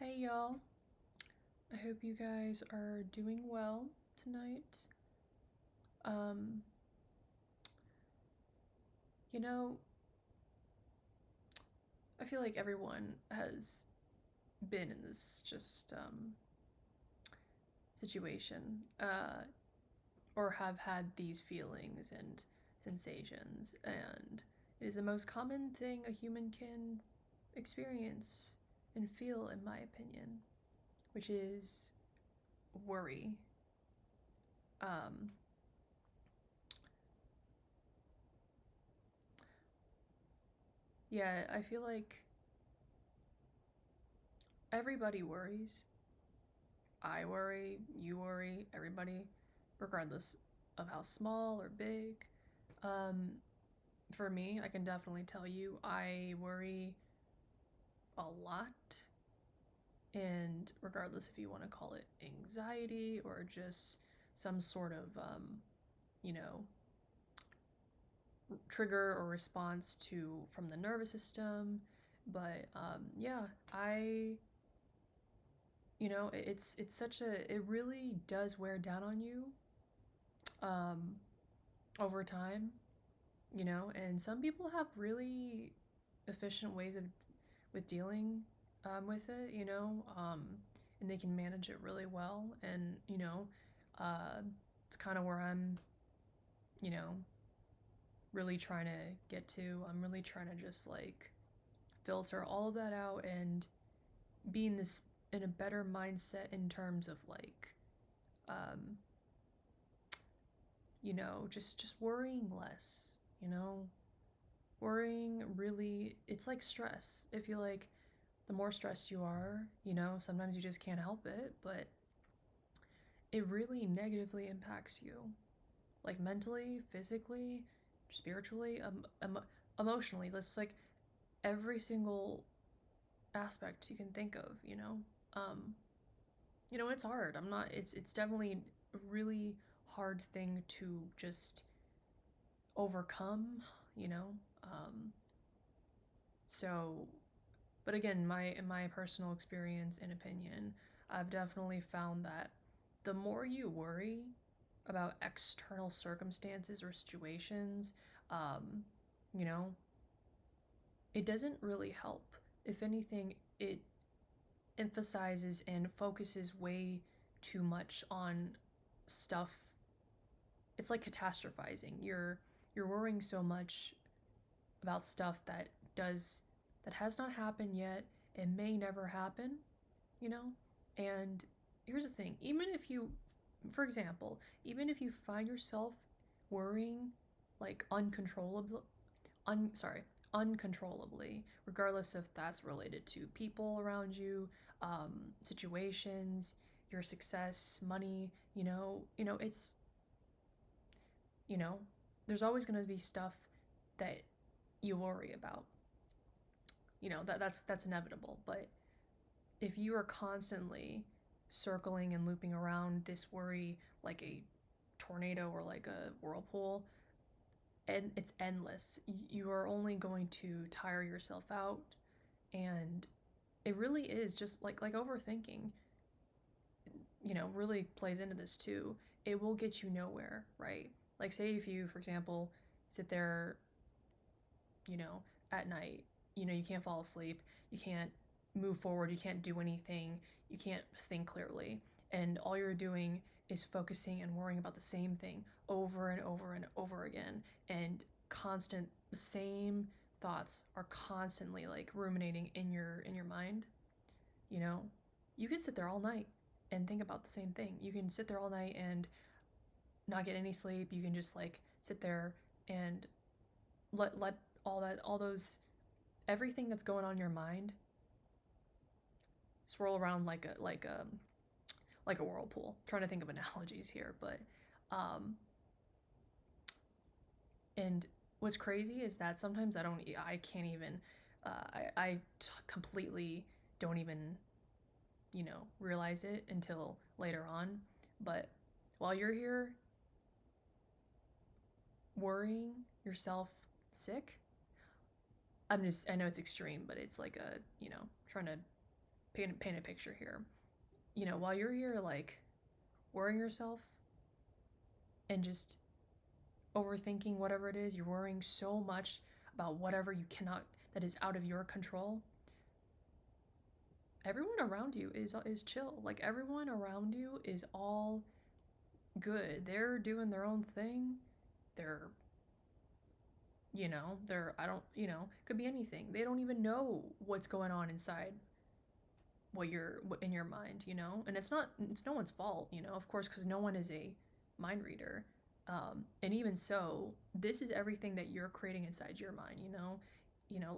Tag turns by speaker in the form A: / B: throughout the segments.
A: Hey y'all, I hope you guys are doing well tonight. Um, you know, I feel like everyone has been in this just situation, or have had these feelings and sensations, and it is the most common thing a human can experience and feel, in my opinion, which is worry. Um, yeah, I feel like everybody worries. I worry, you worry, everybody, regardless of how small or big. Um, for me, I can definitely tell you I worry a lot. And regardless if you want to call it anxiety or just some sort of, you know, trigger or response to from the nervous system. But yeah, it's such it really does wear down on you um, over time, and some people have really efficient ways of with dealing with it, and they can manage it really well. And it's kind of where I'm, you know, really trying to get to. I'm really trying to just like filter all of that out and be in a better mindset in terms of like um, just worrying less, worrying really, it's like stress. I feel like the more stressed you are, sometimes you just can't help it, but it really negatively impacts you, like mentally, physically, spiritually, emotionally. That's like every single aspect you can think of, um it's hard. It's definitely a really hard thing to just overcome, you know um so but again, in my personal experience and opinion, I've definitely found that the more you worry about external circumstances or situations, um, you know, it doesn't really help. If anything, it emphasizes and focuses way too much on stuff. It's like catastrophizing. You're worrying so much about stuff that has not happened yet. It may never happen, you know? And here's the thing, even if you, for example, even if you find yourself worrying like uncontrollably, regardless if that's related to people around you, situations, your success, money, it's, you know, there's always going to be stuff that you worry about. That's inevitable, but if you are constantly circling and looping around this worry like a tornado or like a whirlpool, and it's endless, you are only going to tire yourself out. And it really is just like overthinking, really plays into this too. It will get you nowhere, right? Like, say if you, for example, sit there, you know, at night, you can't fall asleep, you can't move forward, you can't do anything, you can't think clearly, and all you're doing is focusing and worrying about the same thing over and over and over again, and the same thoughts are constantly like ruminating in your mind, you know. You can sit there all night and think about the same thing. You can sit there all night and not get any sleep. You can just like sit there and let all those everything that's going on in your mind swirl around like a whirlpool. I'm trying to think of analogies here, but um and what's crazy is that sometimes I can't even completely don't even, realize it until later on. But while you're here worrying yourself sick, I know it's extreme, but it's like trying to paint a picture here. You know, while you're here like worrying yourself and just overthinking whatever it is, you're worrying so much about whatever you cannot, that is out of your control. Everyone around you is chill. Like everyone around you is all good. They're doing their own thing. They're, they're, I don't, could be anything. They don't even know what's going on inside what in your mind, and it's no one's fault, of course, because no one is a mind reader. And even so, this is everything that you're creating inside your mind,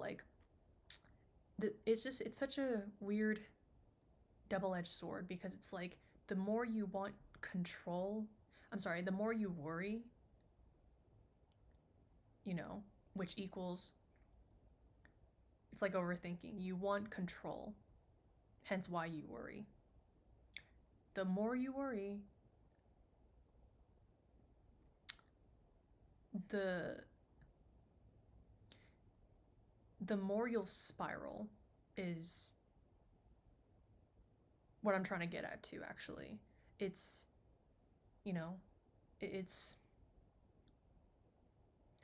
A: like it's such a weird double-edged sword, because it's like the more you want control, I'm sorry, the more you worry, which equals, it's like overthinking. You want control, hence why you worry. The more you worry, the more you'll spiral, is what I'm trying to get at too, actually. It's, it's,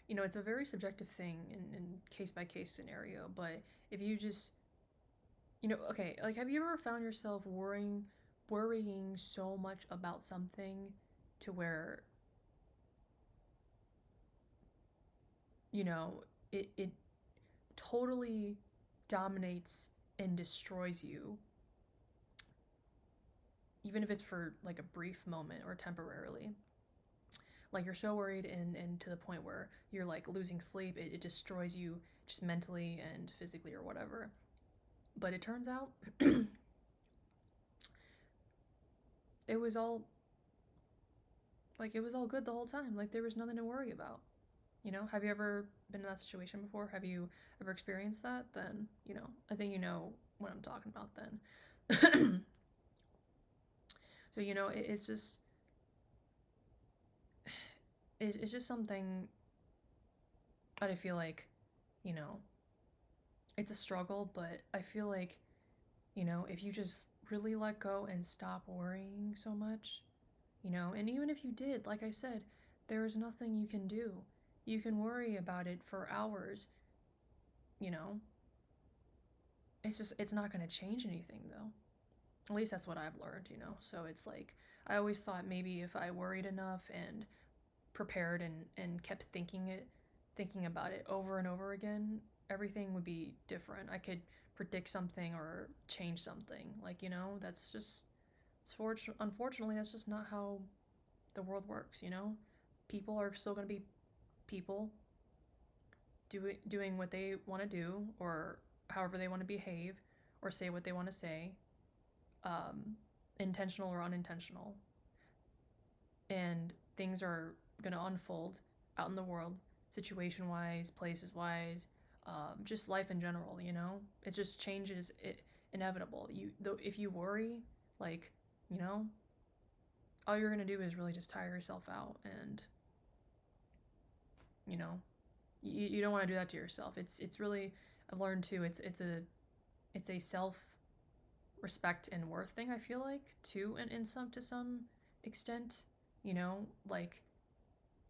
A: it's a very subjective thing in case by case scenario, but if you just, okay, like have you ever found yourself worrying so much about something to where, it totally dominates and destroys you, even if it's for like a brief moment or temporarily. Like you're so worried, and to the point where you're like losing sleep, it destroys you just mentally and physically or whatever. But it turns out it was all good the whole time. Like there was nothing to worry about. Have you ever been in that situation before? Have you ever experienced that? Then, I think you know what I'm talking about then. So, it's just it's just something that I feel like, you know, it's a struggle, but I feel like, if you just really let go and stop worrying so much, and even if you did, like I said, there is nothing you can do. You can worry about it for hours, you know. It's not going to change anything though. At least that's what I've learned. So it's like I always thought maybe if I worried enough and prepared and kept thinking about it over and over again, everything would be different. I could predict something or change something. Like, that's just unfortunately that's just not how the world works. People are still going to be people, doing what they want to do, or however they want to behave, or say what they want to say, um, intentional or unintentional. And things are going to unfold out in the world, situation wise, places wise, just life in general. It just changes. It inevitable. If you worry, like, you know all you're going to do is really just tire yourself out, and you know you don't want to do that to yourself. It's really, I've learned too, it's a self respect and worth thing, I feel like, too, and in some to some extent. Like,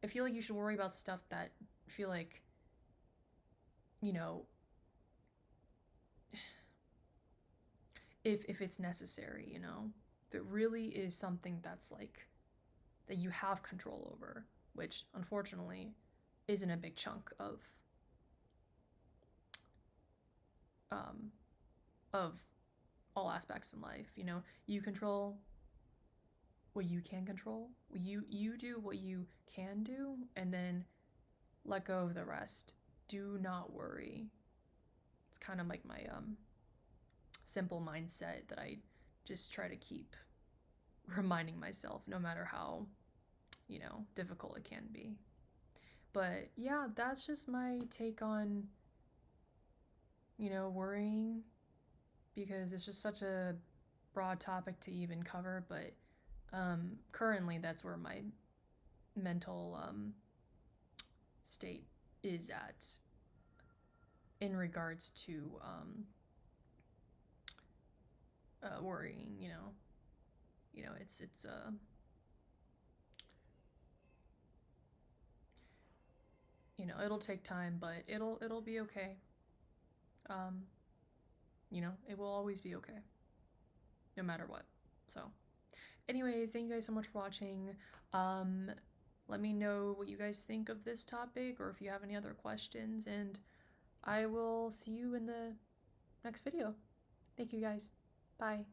A: I feel like you should worry about stuff that feel like, you know if it's necessary, that really is something that's like that you have control over, which unfortunately isn't a big chunk um of all aspects in life. You control what you can control. You do what you can do, and then let go of the rest. Do not worry. It's kind of like my simple mindset that I just try to keep reminding myself, no matter how, difficult it can be. But yeah, that's just my take on, worrying, because it's just such a broad topic to even cover. But currently, that's where my mental state is at in regards to worrying, it's it'll take time, but it'll be okay. Um, it will always be okay, no matter what. So, anyways, thank you guys so much for watching. Um, let me know what you guys think of this topic, or if you have any other questions, and I will see you in the next video. Thank you guys. Bye.